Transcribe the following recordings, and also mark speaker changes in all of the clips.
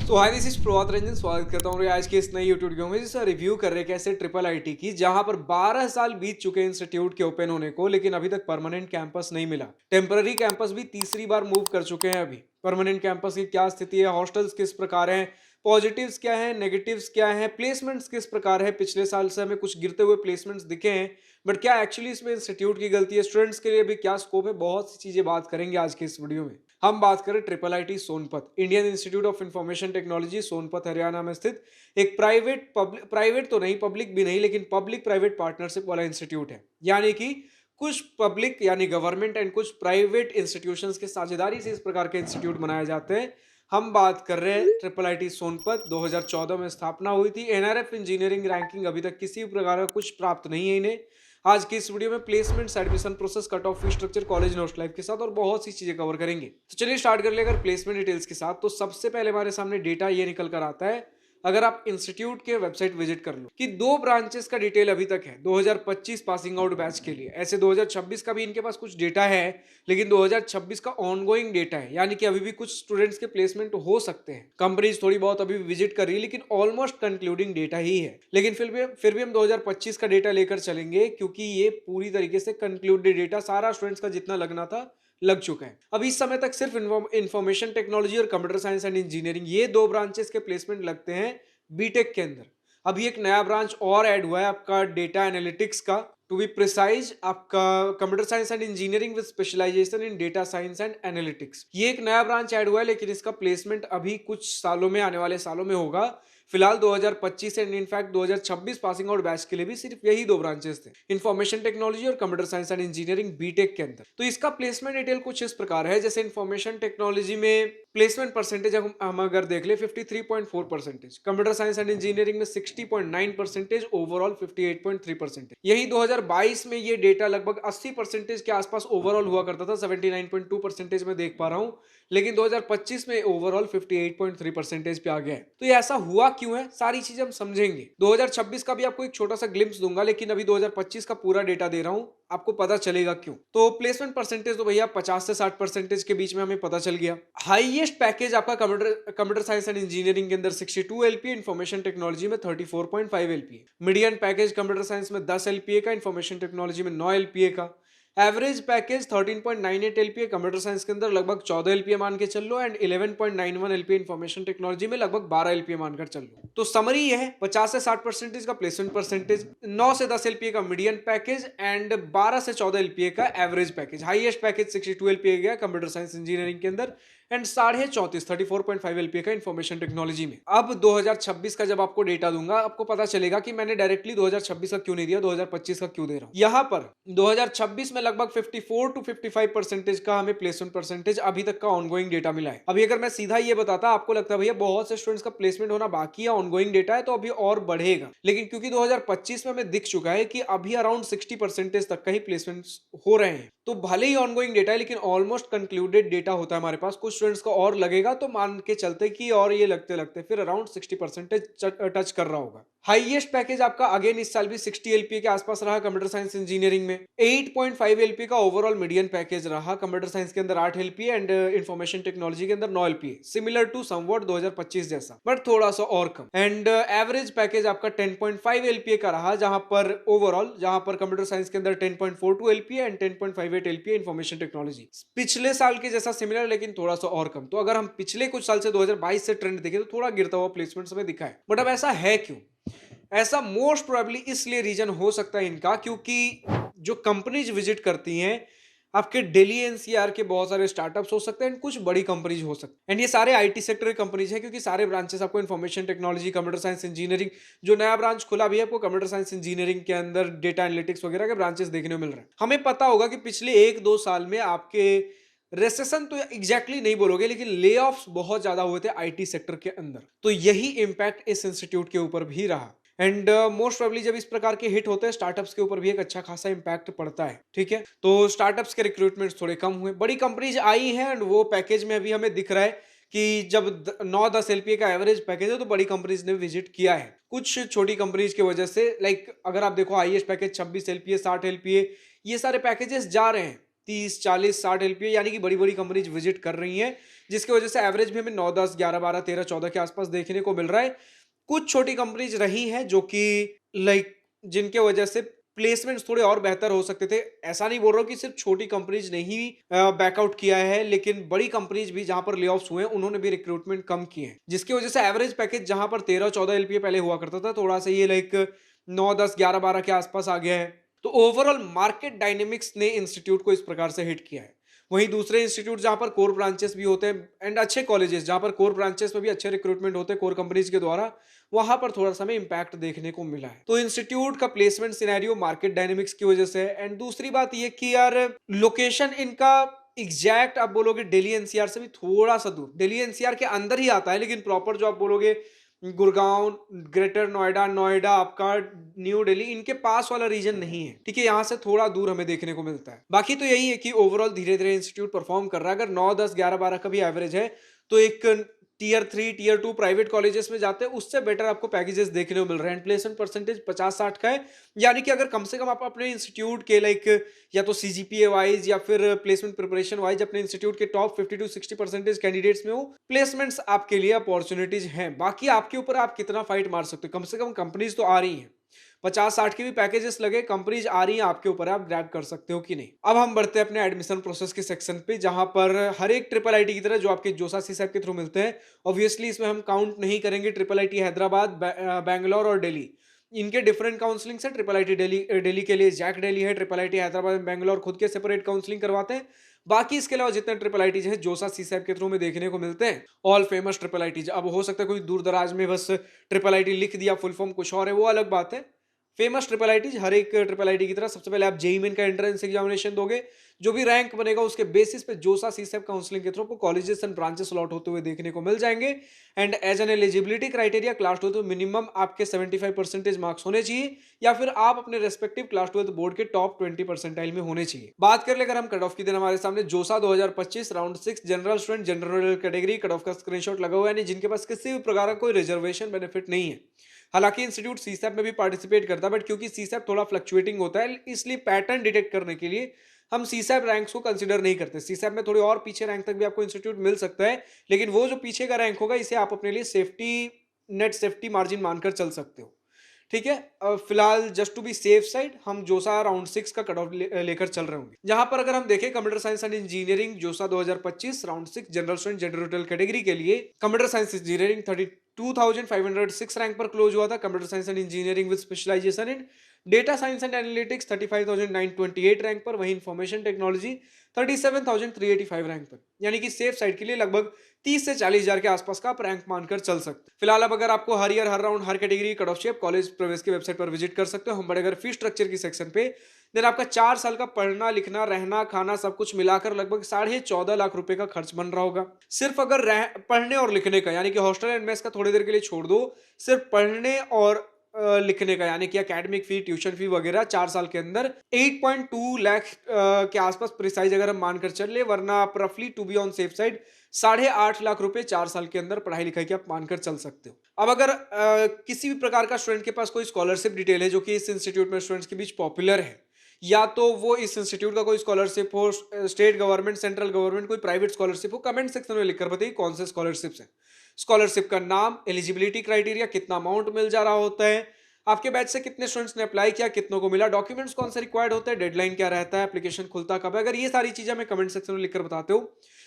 Speaker 1: तो hi this is Prabhat Ranjan, स्वागत करता हूँ आज के इस नई यूट्यूब वीडियो में जिसका रिव्यू कर रहे हैं कैसे ट्रिपल आईटी की, जहां पर 12 साल बीत चुके हैं इंस्टीट्यूट के ओपन होने को, लेकिन अभी तक परमानेंट कैंपस नहीं मिला। टेम्पररी कैंपस भी तीसरी बार मूव कर चुके हैं। अभी परमानेंट कैंपस की क्या स्थिति है, हॉस्टल्स किस प्रकार हैं, पॉजिटिव्स क्या है, नेगेटिव्स क्या है, प्लेसमेंट्स किस प्रकार है। पिछले साल से हमें कुछ गिरते हुए प्लेसमेंट्स दिखे हैं, बट क्या एक्चुअली इसमें इंस्टीट्यूट की गलती है, स्टूडेंट्स के लिए भी क्या स्कोप है, बहुत सी चीजें बात करेंगे आज के इस वीडियो में। हम बात करें triple IT Sonipat, Indian institute of information technology, Sonipat Haryana में स्थित एक प्राइवेट तो नहीं, पब्लिक भी नहीं, लेकिन पब्लिक प्राइवेट पार्टनरशिप वाला इंस्टीट्यूट है। यानी कि कुछ पब्लिक यानी गवर्नमेंट एंड कुछ प्राइवेट इंस्टीट्यूशंस के साझेदारी से इस प्रकार के इंस्टीट्यूट बनाए जाते हैं। हम बात कर रहे हैं ट्रिपल आईटी सोनपत, 2014 में स्थापना हुई थी। एनआरएफ इंजीनियरिंग रैंकिंग अभी तक किसी भी प्रकार का कुछ प्राप्त नहीं है इन्हें। आज की इस वीडियो में placements, admission process, cut off fee structure, college note life के साथ और बहुत सी चीजें कवर करेंगे। तो चलिए स्टार्ट कर ले अगर प्लेसमेंट डिटेल्स के साथ। तो सबसे पहले हमारे सामने डेटा ये निकल कर आता है, अगर आप इंस्टीट्यूट के वेबसाइट विजिट कर लो, कि 2 ब्रांचेस का डिटेल अभी तक है 2025 पासिंग आउट बैच के लिए। ऐसे 2026 का भी इनके पास कुछ डेटा है, लेकिन 2026 का ऑनगोइंग डेटा है, यानी कि अभी भी कुछ स्टूडेंट्स के प्लेसमेंट हो सकते हैं। कंपनीज थोड़ी बहुत अभी विजिट कर रही है, लेकिन ऑलमोस्ट कंक्लूडिंग डेटा ही है। लेकिन फिर भी हम 2025 का डेटा लेकर चलेंगे, क्योंकि ये पूरी तरीके से कंक्लूडेड डेटा, सारा स्टूडेंट्स का जितना लगना था लग चुका है। अब इस समय तक सिर्फ इंफॉर्मेशन टेक्नोलॉजी और कंप्यूटर साइंस एंड इंजीनियरिंग, ये 2 ब्रांचेस के प्लेसमेंट लगते हैं बीटेक के अंदर। अभी एक नया ब्रांच और ऐड हुआ है आपका डेटा एनालिटिक्स का, टू बी प्रिसाइज आपका computer science and engineering with specialization in data science and analytics. ये एक नया ब्रांच ऐड हुआ है, लेकिन इसका प्लेसमेंट अभी कुछ सालों में, आने वाले सालों में होगा। फिलहाल 2025 and in fact 2026 passing out batch के लिए भी सिर्फ यही 2 ब्रांचेस थे, इंफॉर्मेशन टेक्नोलॉजी और computer science and engineering B Tech के अंदर। तो इसका प्लेसमेंट डिटेल कुछ इस प्रकार है, जैसे इंफॉर्मेशन टेक्नोलॉजी में प्लेसमेंट परसेंटेज हम अगर देख ले 53.4%, कंप्यूटर साइंस एंड इंजीनियरिंग में 60.9%, ओवरऑल 58.3%। यही 2022 में ये डेटा लगभग 80% के आसपास ओवरऑल हुआ करता था, 79.2% में देख पा रहा हूं, लेकिन 2025 में ओवरऑल 58.3% पे आ गया है। तो ये ऐसा हुआ क्यों है, सारी चीजें हम समझेंगे। 2026 का भी आपको एक छोटा सा ग्लिम्स दूंगा, लेकिन अभी 2025 का पूरा डेटा दे रहा हूं, आपको पता चलेगा क्यों। तो प्लेसमेंट परसेंटेज तो भैया 50 से 60% के बीच में हमें पता चल गया। हाईएस्ट पैकेज आपका कंप्यूटर साइंस एंड इंजीनियरिंग के अंदर 62 एलपीए, इंफॉर्मेशन टेक्नोलॉजी में 34.5 LPA. Median package computer science में 10 एलपीए का, इंफॉर्मेशन टेक्नोलॉजी में 9 एलपीए का। Average package 13.98 LPA, computer science के अंदर लगभग 14 एलपीए मान के चल लो, एंड 11.91 एलपीए इंफॉर्मेशन टेक्नोलॉजी में लगभग 12 एलपीए मानकर चल लो। तो समरी ये है, 50 से 60% का प्लेसमेंट परसेंटेज, 9 से 10 एलपीए का मीडियन पैकेज एंड 12 से 14 एलपीए का average package. Highest package 62 LPA गया कंप्यूटर साइंस इंजीनियरिंग के अंदर, एंड 34.5 एलपीए का इंफॉर्मेशन टेक्नोलॉजी में। अब 2026 का जब आपको डेटा दूंगा, आपको पता चलेगा कि मैंने डायरेक्टली 2026 का क्यों नहीं दिया, 2025 का क्यों दे रहा हूं। यहां पर 2026 में लगभग 54 to 55% का हमें प्लेसमेंट परसेंटेज अभी तक का ऑनगोइंग डेटा मिला है। अभी अगर मैं सीधा ये बताता, आपको लगता है भैया बहुत से स्टूडेंट्स का प्लेसमेंट होना बाकी है, ऑनगोइंग डेटा है तो अभी और बढ़ेगा, लेकिन क्योंकि 2025 में हमें दिख चुका है कि अभी अराउंड 60% तक का ही प्लेसमेंट हो रहे हैं, तो भले ही ऑनगोइंग डेटा है, लेकिन ऑलमोस्ट कंक्लूडेड डेटा होता है हमारे पास। कुछ स्टूडेंट्स का और लगेगा, तो मान के चलते कि और ये लगते लगते फिर अराउंड 60% टच कर रहा होगा। हाईएस्ट पैकेज आपका अगेन इस साल भी 60 एलपीए के आसपास रहा कंप्यूटर साइंस इंजीनियरिंग में। 8.5 एलपीए का ओवरऑल मीडियन पैकेज रहा, कंप्यूटर साइंस के अंदर 8 एलपीए एंड इंफॉर्मेशन टेक्नोलॉजी के अंदर 9 एलपीए, सिमिलर टू समवॉट 2025 जैसा, बट थोड़ा सा और कम। एंड एवरेज पैकेज आपका 10.5 एलपीए का रहा, जहां पर ओवरऑल, जहां पर कंप्यूटर साइंस के अंदर 10.42 LPA and 10.58 LPA information technology, पिछले साल के जैसा सिमिलर, लेकिन थोड़ा सा और कम। तो अगर हम पिछले कुछ साल से 2022 से ट्रेंड देखें, तो थोड़ा गिरता हुआ प्लेसमेंट हमें दिखा है। बट अब ऐसा है क्यों? ऐसा मोस्ट प्रोबेबली इसलिए रीजन हो सकता है इनका, क्योंकि जो कंपनीज विजिट करती हैं, आपके दिल्ली एनसीआर के बहुत सारे स्टार्टअप्स हो सकते हैं एंड कुछ बड़ी कंपनीज हो सकती हैं, एंड ये सारे आईटी सेक्टर की कंपनीज हैं, क्योंकि सारे ब्रांचेस आपको information technology, computer science engineering, जो नया ब्रांच खुला भी है आपको कंप्यूटर साइंस इंजीनियरिंग के अंदर डेटा एनालिटिक्स वगैरह के ब्रांचेस देखने को मिल रहे हैं। हमें पता होगा कि पिछले 1-2 साल में आपके रेसेशन तो एग्जैक्टली नहीं बोलोगे, लेकिन ले ऑफ्स बहुत ज्यादा हुए थे आईटी सेक्टर के अंदर, तो यही इंपैक्ट इस इंस्टीट्यूट के ऊपर भी रहा। एंड मोस्ट प्रोबेबली जब इस प्रकार के हिट होते हैं, स्टार्टअप्स के ऊपर भी एक अच्छा खासा इंपैक्ट पड़ता है। ठीक है, तो स्टार्टअप्स के रिक्रूटमेंट्स थोड़े कम हुए, बड़ी कंपनीज आई हैं, एंड वो पैकेज में अभी हमें दिख रहा है कि जब 9-10 एलपीए का एवरेज पैकेज है, तो बड़ी कंपनीज ने विजिट किया है। कुछ छोटी कंपनीज की वजह से, लाइक अगर आप देखो हाईएस्ट पैकेज 26 एलपीए, 60 एलपीए, ये सारे पैकेजेस जा रहे हैं, 30, 40, 60 एलपीए यानी कि बड़ी-बड़ी कंपनीज विजिट कर रही हैं, जिसकी वजह से एवरेज में हमें 9, 10, 11, 12, 13, 14 के आसपास देखने को मिल रहा है। कुछ छोटी कंपनीज रही हैं जो कि लाइक जिनके वजह से प्लेसमेंट्स थोड़े और बेहतर हो सकते थे। ऐसा नहीं बोल रहा हूँ कि सिर्फ छोटी कंपनीज ने ही बैकआउट किया है, लेकिन बड़ी कंपनीज भी जहां पर ले-ऑफ्स हुए हैं, उन्होंने भी रिक्रूटमेंट कम किए हैं, जिसकी वजह से एवरेज पैकेज जहां पर 13, 14 एलपीए पहले हुआ करता था, थोड़ा सा ये लाइक 9, 10, 11, 12 के आसपास आ गया है। तो ओवरऑल मार्केट डायनेमिक्स ने इंस्टीट्यूट को इस प्रकार से हिट किया है। वहीं दूसरे इंस्टीट्यूट जहां पर कोर ब्रांचेस भी होते हैं एंड अच्छे कॉलेजेस जहां पर कोर ब्रांचेस में भी अच्छे रिक्रूटमेंट होते हैं कोर कंपनीज के द्वारा, वहां पर थोड़ा सा हमें इंपैक्ट देखने को मिला है। तो इंस्टीट्यूट का प्लेसमेंट सिनेरियो मार्केट डायनेमिक्स की वजह से है। एंड दूसरी बात ये कि यार लोकेशन इनका एग्जैक्ट आप बोलोगे दिल्ली एनसीआर से भी थोड़ा सा दूर, दिल्ली एनसीआर के अंदर ही आता है, लेकिन प्रॉपर जो आप बोलोगे गुड़गांव, ग्रेटर नोएडा, नोएडा आपका न्यू दिल्ली, इनके पास वाला रीजन नहीं है। ठीक है, यहाँ से थोड़ा दूर हमें देखने को मिलता है। बाकी तो यही है कि ओवरऑल धीरे धीरे इंस्टीट्यूट परफॉर्म कर रहा है। अगर 9, 10, 11, 12 का भी एवरेज है तो एक टीयर 3, टीयर 2 प्राइवेट कॉलेजेस में जाते हैं उससे बेटर आपको पैकेजेस देखने को मिल रहे हैं। प्लेसमेंट परसेंटेज 50-60 का है, यानी कि अगर कम से कम आप अपने इंस्टीट्यूट के लाइक या तो सीजीपीए वाइज या फिर प्लेसमेंट प्रिपरेशन वाइज अपने इंस्टीट्यूट के टॉप 50 to 60% कैंडिडेट्स में हो, प्लेसमेंट्स आपके लिए अपॉर्चुनिटीज हैं। बाकी आपके ऊपर आप कितना फाइट मार सकते हो। कम से कम कंपनीज तो आ रही हैं, 50-60 के भी पैकेजेस लगे, कंपनीज आ रही हैं, आपके ऊपर आप ग्रैब कर सकते हो कि नहीं। अब हम बढ़ते हैं अपने एडमिशन प्रोसेस के सेक्शन पे, जहां पर हर एक ट्रिपल आईटी की तरह जो आपके जोसा सीसैप के थ्रू मिलते हैं, ऑब्वियसली इसमें हम काउंट नहीं करेंगे ट्रिपल आईटी हैदराबाद, बैंगलोर और दिल्ली। इनके डिफरेंट काउंसलिंग है। ट्रिपल आईटी दिल्ली के लिए जैक दिल्ली है, ट्रिपल आईटी हैदराबाद बैंगलोर खुद के सेपरेट काउंसलिंग करवाते हैं। बाकी इसके अलावा जितने ट्रिपल आई है जोसा सीसैप के थ्रू में देखने को मिलते हैं, ऑल फेमस ट्रिपल आई। अब हो सकता है कोई दूर दराज में बस ट्रिपल आई लिख दिया, फुल फॉर्म कुछ और है, वो अलग बात है। फेमस ट्रिपल आई हर एक ट्रिपल आई की तरह सबसे पहले आप जेईई मेन का एंट्रेंस एग्जामिनेशन दोगे, जो भी रैंक बनेगा उसके बेसिस पे जोसा सीसैप काउंसलिंग के थ्रू आपको कॉलेजेस एंड ब्रांचेस अलॉट होते हुए देखने को मिल जाएंगे। And as an eligibility criteria class 12 में मिनिमम आपके 75% मार्क्स होने चाहिए, या फिर आप अपने रेस्पेक्टिव क्लास 12 बोर्ड के टॉप 20% में होने चाहिए। बात कर ले अगर हम कट ऑफ की, दिन हमारे सामने जोसा 2025 round 6 general student general category cut of का स्क्रीनशॉट लगा हुआ है, जिनके पास किसी भी प्रकार का कोई रिजर्वेशन बेनिफिट नहीं है। हालांकि इंस्टीट्यूट सीसैप में भी पार्टिसिपेट करता है, बट क्योंकि सीसैप थोड़ा फ्लक्चुएटिंग होता है, इसलिए पैटर्न डिटेक्ट करने के लिए हम सीसैप रैंक्स को कंसीडर नहीं करते। सीसैप में थोड़ी और पीछे रैंक तक भी आपको इंस्टीट्यूट मिल सकता है, लेकिन वो जो पीछे का रैंक होगा इसे आप अपने लिए सेफ्टी नेट, सेफ्टी मार्जिन मानकर चल सकते हो। ठीक है, फिलहाल just to be safe side हम जोसा राउंड 6 का कट ऑफ लेकर चल रहे होंगे। जहां पर अगर हम देखें computer science and engineering JoSAA 2025 round 6 general student general category के लिए कंप्यूटर साइंस इंजीनियरिंग 32,506 रैंक पर क्लोज हुआ था। Computer science and engineering with specialization in data science and analytics 35,928 rank पर, वही इंफॉर्मेशन टेक्नोलॉजी 37,385 रैंक पर, यानी कि सेफ साइड के लिए लगभग 30 से 40 हजार के आसपास का आप रैंक मानकर चल सकते हैं। फिलहाल अब अगर आपको हर ईयर हर राउंड हर कैटेगरी कट ऑफ शेप कॉलेज प्रवेश की वेबसाइट पर विजिट कर सकते हो। हम बढ़ेगा फीस स्ट्रक्चर की सेक्शन पे, देन आपका 4 साल का पढ़ना लिखना रहना खाना सब कुछ मिलाकर लगभग 14.5 लाख रुपए का खर्च बन रहा होगा। सिर्फ अगर पढ़ने और लिखने का, यानी कि हॉस्टल एंड मेस का थोड़ी देर के लिए छोड़ दो, सिर्फ पढ़ने और लिखने का यानी कि एकेडमिक फी ट्यूशन फी वगैरह 4 साल के अंदर 8.2 लाख के आसपास प्रिसाइज अगर हम मानकर चल ले, वरना आप रफली to be on safe side 8.5 lakh रुपए 4 साल के अंदर पढ़ाई लिखाई की आप मानकर चल सकते हो। अब अगर किसी भी प्रकार का स्टूडेंट के पास कोई स्कॉलरशिप डिटेल है जो कि इस इंस्टीट्यूट में स्टूडेंट्स के बीच पॉपुलर है, या तो वो इस इंस्टीट्यूट का कोई स्कॉलरशिप हो, स्टेट गवर्नमेंट, सेंट्रल गवर्नमेंट, कोई प्राइवेट स्कॉलरशिप हो, कमेंट सेक्शन में लिखकर बताइए कौन से स्कॉलरशिप्स हैं। स्कॉलरशिप का नाम, एलिजिबिलिटी क्राइटेरिया, कितना अमाउंट मिल जा रहा होता है, आपके बैच से कितने स्टूडेंट्स ने अप्लाई किया, कितनों को मिला, डॉक्यूमेंट्स कौन से रिक्वायर्ड होते हैं, डेडलाइन क्या रहता है, एप्लीकेशन खुलता कब है। अगर ये सारी चीजें हमें कमेंट सेक्शन में लिखकर बताते हो,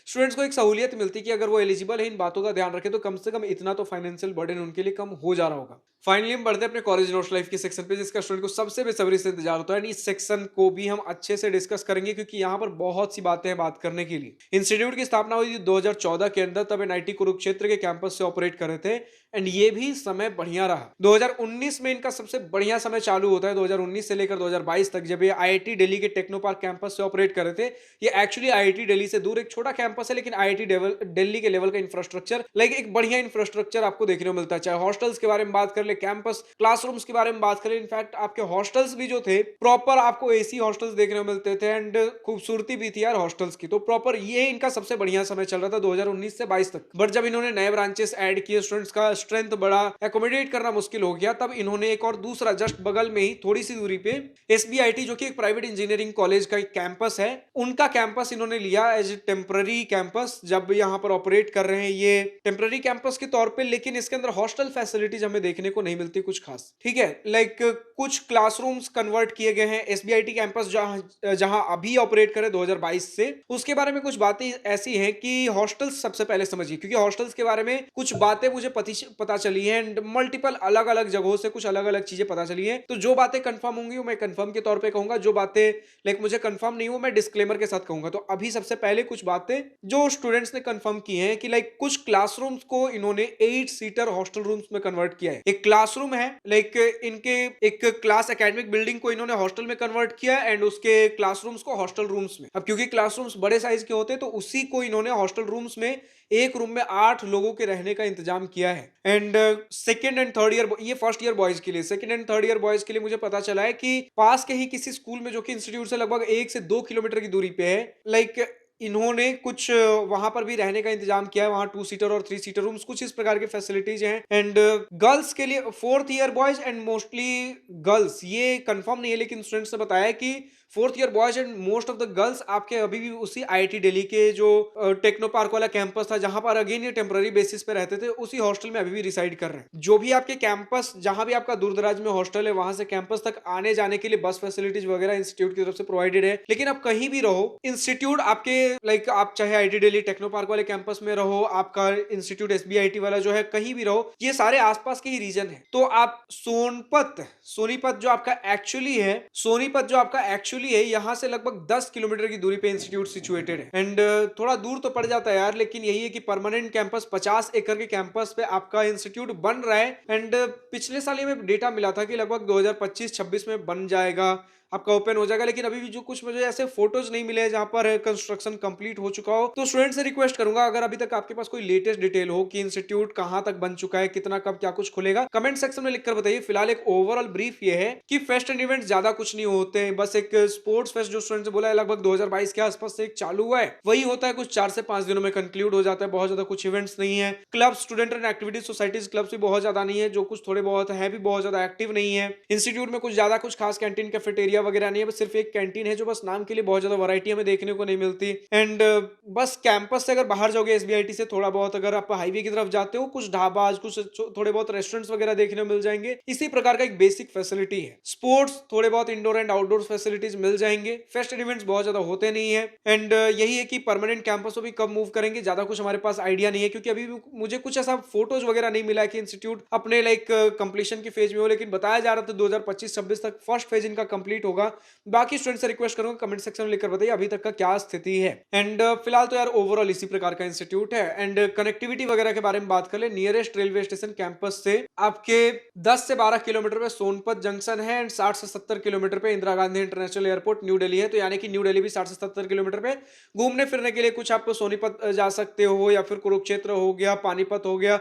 Speaker 1: स्टूडेंट्स को एक सहूलियत मिलती है कि अगर वो एलिजिबल है, इन बातों का ध्यान रखे तो कम से कम इतना तो फाइनेंशियल बर्डन उनके लिए कम हो जा रहा होगा। फाइनली हम बढ़ते हैं अपने कॉलेज नोट्स लाइफ के सेक्शन पे, जिसका स्टूडेंट को सबसे बेसब्री से इंतजार होता है। इस सेक्शन को भी हम अच्छे से डिस्कस करेंगे क्योंकि यहाँ पर बहुत सी बातें हैं बात करने के लिए। इंस्टीट्यूट की स्थापना हुई थी 2014 के अंदर, तब एनआईटी कुरुक्षेत्र के कैंपस से ऑपरेट कर रहे थे, एंड ये भी समय बढ़िया रहा। 2019 में इनका सबसे बढ़िया समय चालू होता है, 2019 से लेकर 2022 तक, जब ये IIT Delhi K techno park campus से ऑपरेट कर रहे थे। ये एक्चुअली आईआईटी दिल्ली से दूर एक छोटा कैंपस है, लेकिन आईआईटी दिल्ली के लेवल का इंफ्रास्ट्रक्चर, लाइक एक बढ़िया इंफ्रास्ट्रक्चर आपको देखने को मिलता है। चाहे हॉस्टल्स के बारे में बात कर ले, कैंपस क्लासरूम्स के बारे में बात करें, इनफैक्ट आपके हॉस्टल्स भी जो थे प्रॉपर आपको एसी हॉस्टल्स देखने को मिलते थे, एंड खूबसूरती भी थी यार हॉस्टल्स की। तो प्रॉपर ये इनका सबसे बढ़िया समय चल रहा था 2019 से 22 तक। बट जब इन्होंने नए ब्रांचेस ऐड किए, स्टूडेंट्स का स्ट्रेंथ बढ़ा, एकोमोडेट करना मुश्किल हो गया, तब इन्होंने एक और दूसरा जस्ट बगल में ही थोड़ी सी दूरी पे SBIT जो कि एक प्राइवेट इंजीनियरिंग कॉलेज का एक कैंपस है, उनका कैंपस इन्होंने लिया एज ए टेम्पररी कैंपस जब यहाँ पर ऑपरेट कर रहे हैं ये टेम्पररी कैंपस के तौर पे। लेकिन इसके अंदर हॉस्टल फैसिलिटीज हमें देखने को नहीं मिलती कुछ खास, ठीक है। लाइक कुछ क्लासरूम्स कन्वर्ट किए गए हैं SBIT कैंपस जहां जहां अभी ऑपरेट करे 2022 से। उसके बारे में कुछ बातें ऐसी हैं कि हॉस्टल्स सबसे पहले समझिए, क्योंकि हॉस्टल्स के बारे में कुछ बातें मुझे पता चली हैं एंड मल्टीपल अलग अलग जगहों से कुछ अलग अलग चीजें पता चली हैं। तो जो बातें कंफर्म होंगी वो मैं कंफर्म के तौर पे कहूंगा, जो बातें लाइक मुझे कंफर्म नहीं हो मैं डिस्क्लेमर के साथ कहूंगा। तो अभी सबसे पहले कुछ बातें जो स्टूडेंट्स ने कंफर्म की हैं कि लाइक कुछ क्लासरूम्स को इन्होंने 8 सीटर हॉस्टल रूम्स में कन्वर्ट किया है। एक क्लासरूम है लाइक इनके एक क्लास एकेडमिक बिल्डिंग को इन्होंने हॉस्टल में कन्वर्ट किया एंड उसके क्लासरूम्स को हॉस्टल रूम्स में। अब क्योंकि क्लासरूम्स बड़े साइज के होते हैं तो उसी को इन्होंने हॉस्टल रूम्स में एक रूम में 8 लोगों के रहने का इंतजाम किया है। And second and third year, ये फर्स्ट ईयर बॉयज के लिए, second and third year boys के लिए मुझे पता चला है कि पास के ही किसी स्कूल में जो कि इंस्टीट्यूट से लगभग 1 से 2 किलोमीटर की दूरी पे है, लाइक इन्होंने कुछ वहां पर भी रहने का इंतजाम किया है। वहां 2 सीटर और 3 सीटर रूम्स, कुछ इस प्रकार के फैसिलिटीज हैं। एंड गर्ल्स के लिए fourth year boys and mostly girls, ये कंफर्म नहीं है लेकिन स्टूडेंट्स ने बताया कि fourth year boys and most of the girls आपके अभी भी उसी IIT दिल्ली के जो टेक्नो पार्क वाला कैंपस था जहां पर अगेन ये टेम्पररी बेसिस पे रहते थे, उसी हॉस्टल में अभी भी रिसाइड कर रहे हैं। जो भी आपके कैंपस, जहां भी आपका दूर दराज में हॉस्टल है, वहां से कैंपस तक आने जाने के लिए बस फैसिलिटीज वगैरह इंस्टीट्यूट की तरफ से प्रोवाइडेड है। लेकिन आप कहीं भी रहो, इंस्टीट्यूट आपके लाइक आप चाहे IIT दिल्ली टेक्नो पार्क वाले कैंपस में रहो, आपका इंस्टीट्यूट SBIT वाला जो है कहीं भी रहो, ये सारे आसपास के ही रीजन है। तो आप सोनीपत जो आपका एक्चुअली है, यहां से लगभग 10 किलोमीटर की दूरी पे इंस्टीट्यूट सिचुएटेड है। एंड थोड़ा दूर तो पड़ जाता है यार, लेकिन यही है कि परमानेंट कैंपस 50 एकड़ के कैंपस पे आपका इंस्टीट्यूट बन रहा है। एंड पिछले साल में डेटा मिला था कि लगभग 2025-26 में बन जाएगा, आपका ओपन हो जाएगा। लेकिन अभी भी जो कुछ मुझे ऐसे फोटोज नहीं मिले जहां पर कंस्ट्रक्शन कंप्लीट हो चुका हो। तो स्टूडेंट से रिक्वेस्ट करूंगा, अगर अभी तक आपके पास कोई लेटेस्ट डिटेल हो कि इंस्टीट्यूट कहां तक बन चुका है, कितना कब क्या कुछ खुलेगा, कमेंट सेक्शन में लिखकर बताइए। फिलहाल एक ओवरऑल ब्रीफ ये है कि फेस्ट एंड इवेंट ज्यादा कुछ नहीं होते हैं, बस एक स्पोर्ट्स फेस्ट जो स्टूडेंट से बोला है लगभग 2022 के आसपास से एक चालू हुआ है, वही होता है, कुछ 4 से 5 दिनों में कंक्लूड हो जाता है। बहुत ज्यादा कुछ इवेंट्स नहीं है। Club, student and activities societies clubs भी बहुत ज्यादा नहीं है, जो कुछ थोड़े बहुत है भी बहुत ज्यादा एक्टिव नहीं है। इंस्टीट्यूट में कुछ ज्यादा कुछ खास कैंटीन कैफेटेरिया वगैरह नहीं है, बस सिर्फ एक कैंटीन है जो बस नाम के लिए, बहुत ज्यादा वैरायटी हमें देखने को नहीं मिलती। एंड बस कैंपस से अगर बाहर जाओगे SBIT से थोड़ा बहुत, अगर आप हाईवे की तरफ जाते हो, कुछ ढाबा, कुछ थोड़े बहुत रेस्टोरेंट्स वगैरह देखने को मिल जाएंगे। इसी प्रकार का एक बेसिक फैसिलिटी है। स्पोर्ट्स, थोड़े बहुत इंडोर एंड आउटडोर फैसिलिटीज मिल जाएंगे। फेस्ट इवेंट्स बहुत ज्यादा होते नहीं है। एंड यही है कि परमानेंट कैंपस को भी कब मूव करेंगे ज्यादा कुछ हमारे पास आइडिया नहीं है, क्योंकि अभी भी मुझे कुछ ऐसा फोटोज वगैरह नहीं मिला है कि इंस्टीट्यूट अपने लाइक कंप्लीशन की फेज में हो। लेकिन बताया जा रहा था 2025-26 तक फर्स्ट फेज इनका कंप्लीट होगा। बाकी स्टूडेंट से रिक्वेस्ट करूंगा कमेंट सेक्शन में लिखकर बताइए अभी तक का क्या स्थिति है। एंड फिलहाल तो यार ओवरऑल इसी प्रकार का इंस्टीट्यूट है। एंड कनेक्टिविटी वगैरह के बारे में बात कर ले, नियरेस्ट रेलवे स्टेशन कैंपस से आपके 10 से 12 किलोमीटर पे सोनपत जंक्शन है एंड 60 से 70 किलोमीटर पे Indira Gandhi international airport new Delhi है। तो यानी कि न्यू दिल्ली भी 60 से 70 किलोमीटर पे घूमने फिरने के लिए कुछ आप सोनीपत जा सकते हो, या फिर कुरुक्षेत्र हो गया, पानीपत हो गया,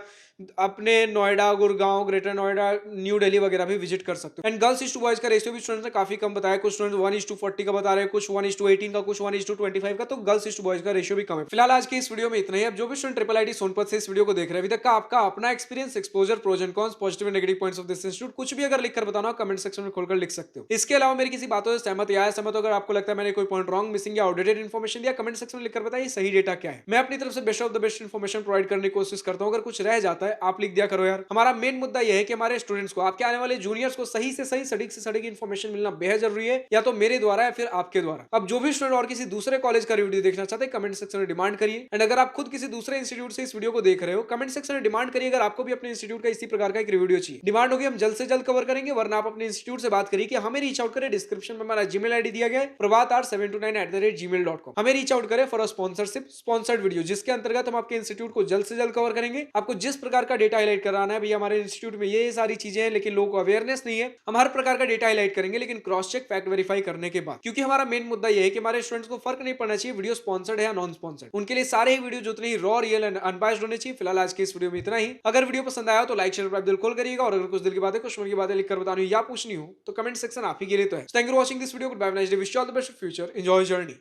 Speaker 1: अपने नोएडा, गुड़गांव, ग्रेटर नोएडा, न्यू दिल्ली वगैरह भी विजिट कर सकते हो। And girls is to boys का रेशियो भी स्टूडेंट्स ने काफी कम बताया। कुछ स्टूडेंट्स 1:40 का बता रहे हैं, कुछ 1:18 का, कुछ 1:25 का। तो गर्ल्स इज टू बॉयज का रेशियो भी कम है। फिलहाल आज के इस वीडियो में इतना ही। अब जो भी स्टूडेंट IIT सोनपत से इस वीडियो को देख रहे हैं, अभी तक का आपका अपना experience, exposure, pros and cons, positive and negative points of this institute, कुछ भी अगर लिखकर बताना कमेंट सेक्शन में खोलकर लिख सकते हो। इसके अलावा मेरी किसी बातों से सहमत या असहमत हो, अगर आपको लगता है मैंने कोई पॉइंट रॉन्ग, मिसिंग या आउटडेटेड इन्फॉर्मेशन दिया, कमेंट सेक्शन में लिखकर बताइए सही डेटा क्या है। मैं अपनी तरफ से best of the best information provide करने की कोशिश करता हूं। अगर कुछ रह जाता है आप लिख दिया करो यार। हमारा मेन मुद्दा यह है कि हमारे स्टूडेंट्स को, आपके आने वाले जूनियर्स को सही से सही, सटीक से सटीक इन्फॉर्मेशन मिलना बेहद जरूरी है, या तो मेरे द्वारा या फिर आपके द्वारा। अब जो भी स्टूडेंट और किसी दूसरे कॉलेज का वीडियो देखना चाहते हैं कमेंट सेक्शन में डिमांड करिए। एंड अगर आप खुद किसी दूसरे इंस्टीट्यूट से इस वीडियो को देख रहे हो, कमेंट सेक्शन में डिमांड करिए अगर आपको भी अपने इंस्टीट्यूट का इसी प्रकार का एक वीडियो चाहिए। डिमांड होगी, हम जल्द से जल्द कवर करेंगे। वरना आप अपने इंस्टीट्यूट से बात करिए कि हमें रीच आउट करें। डिस्क्रिप्शन में हमारा जीमेल आईडी दिया गया है, prabhat729@gmail.com। हमें रीच आउट करें फॉर स्पॉन्सरशिप, स्पॉन्सर्ड वीडियो, जिसके अंतर्गत हम आपके इंस्टीट्यूट को जल्द से जल्द कवर करेंगे। आपको जिस प्रकार का डेटा हाईलाइट कराना है, भैया हमारे इंस्टीट्यूट में ये सारी चीजें हैं लेकिन लोगों को अवेयरनेस नहीं है, हम हर प्रकार का डेटा हाईलाइट करेंगे, लेकिन क्रॉस चेक, फैक्ट वेरीफाई करने के बाद। क्योंकि हमारा मेन मुद्दा यह है कि हमारे स्टूडेंट्स को फर्क नहीं पड़ना चाहिए वीडियो स्पॉन्सर्ड है या नॉन स्पॉन्सर्ड। उनके लिए सारे ही वीडियो जितने ही रॉ, रियल एंड अनबायस्ड होने चाहिए। फिलहाल आज के इस वीडियो में इतना ही। अगर वीडियो पसंद आया तो लाइक, शेयर, सब्सक्राइब दिल खोल करिएगा। और अगर कुछ दिल की बातें, कुछ मन की बातें लिखकर बतानी हो या पूछनी हो तो कमेंट सेक्शन आप ही के लिए तो है। Thank you for watching this video. Good bye, nice day, wish you all the best for future, enjoy journey.